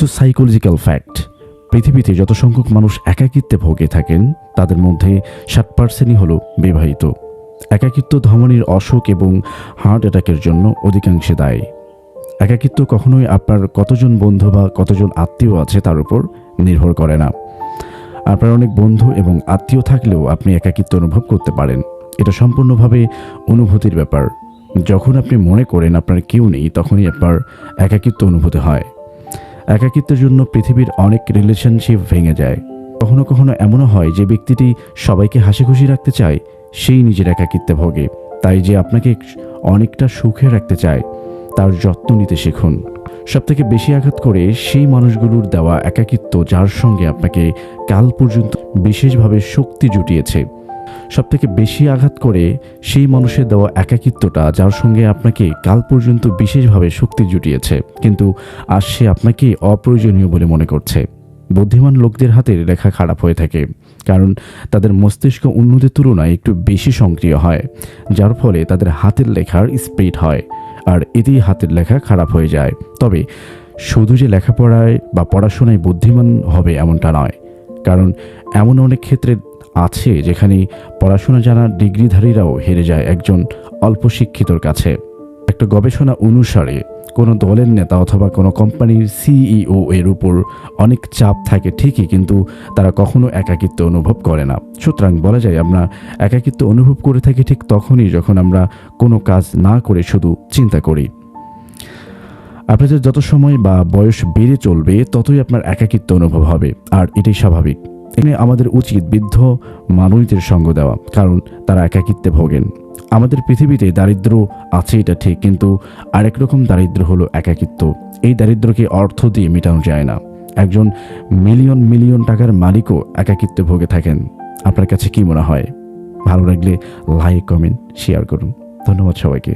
কিছু psychological fact. পৃথিবীতে যত সংখ্যক মানুষ একাকিত্বে ভোগে থাকেন তাদের মধ্যে 60% হলো বিবাহিত। একাকিত্ব ধমনির অসুখ এবং হার্ট অ্যাটাকের জন্য অধিকাংশে দায়ী। একাকিত্ব কখনোই আপনার কতজন বন্ধু বা কতজন আত্মীয় আছে তার উপর নির্ভর করে না। আপনার অনেক বন্ধু এবং আত্মীয় থাকলেও আপনি একাকিত্ব অনুভব করতে পারেন। এটা সম্পূর্ণভাবে অনুভূতির ব্যাপার। যখন আপনি মনে করেন আপনার কেউ নেই তখনই আপনার একাকিত্ব অনুভূতি হয়। একাকিত্বের জন্য পৃথিবীর অনেক রিলেশনশিপ ভেঙে যায়। কখনো কখনো এমনও হয় যে ব্যক্তিটি সবাইকে হাসি খুশি রাখতে চায় সেই নিজের একাকিত্বে ভোগে। তাই যে আপনাকে অনেকটা সুখে রাখতে চায় তার যত্ন নিতে শিখুন। সবথেকে বেশি আঘাত করে সেই মানুষগুলোর দেওয়া একাকিত্ব যার সঙ্গে আপনাকে কাল পর্যন্ত বিশেষভাবে শক্তি জুটিয়েছে। সবথেকে বেশি আঘাত করে সেই মানুষের দেওয়া একাকিত্বটা যার সঙ্গে আপনাকে কাল পর্যন্ত বিশেষভাবে শক্তি জুটিয়েছে, কিন্তু আজ সে আপনাকে অপ্রয়োজনীয় বলে মনে করছে। বুদ্ধিমান লোকদের হাতের লেখা খারাপ হয়ে থাকে, কারণ তাদের মস্তিষ্ক অন্যদের তুলনায় একটু বেশি সক্রিয় হয়, যার ফলে তাদের হাতের লেখার স্পিড হয়, আর এতেই হাতের লেখা খারাপ হয়ে যায়। তবে শুধু যে লেখাপড়ায় বা পড়াশোনায় বুদ্ধিমান হবে এমনটা নয়, কারণ এমন অনেক ক্ষেত্রে আছে যেখানে পড়াশোনা জানা ডিগ্রিধারীরাও হেরে যায় একজন অল্প শিক্ষিতর কাছে। একটা গবেষণা অনুসারে কোনো দলের নেতা অথবা কোনো কোম্পানির সিইও এর উপর অনেক চাপ থাকে ঠিকই, কিন্তু তারা কখনো একাকিত্ব অনুভব করে না। সুতরাং বলা যায় আমরা একাকিত্ব অনুভব করে থাকি ঠিক তখনই যখন আমরা কোনো কাজ না করে শুধু চিন্তা করি। আপনাদের যত সময় বা বয়স বেড়ে চলবে ততই আপনার একাকিত্ব অনুভব হবে, আর এটাই স্বাভাবিক। এখানে আমাদের উচিত বৃদ্ধ মানুষদের সঙ্গ দেওয়া, কারণ তারা একাকিত্বে ভোগেন। আমাদের পৃথিবীতে দারিদ্র্য আছে এটা ঠিক, কিন্তু আরেক রকম দারিদ্র্য হলো একাকিত্ব। এই দারিদ্র্যকে অর্থ দিয়ে মেটানো যায় না। একজন মিলিয়ন মিলিয়ন টাকার মালিকও একাকিত্বে ভোগে থাকেন। আপনার কাছে কি মনে হয়? ভালো লাগলে লাইক, কমেন্ট, শেয়ার করুন। ধন্যবাদ সবাইকে।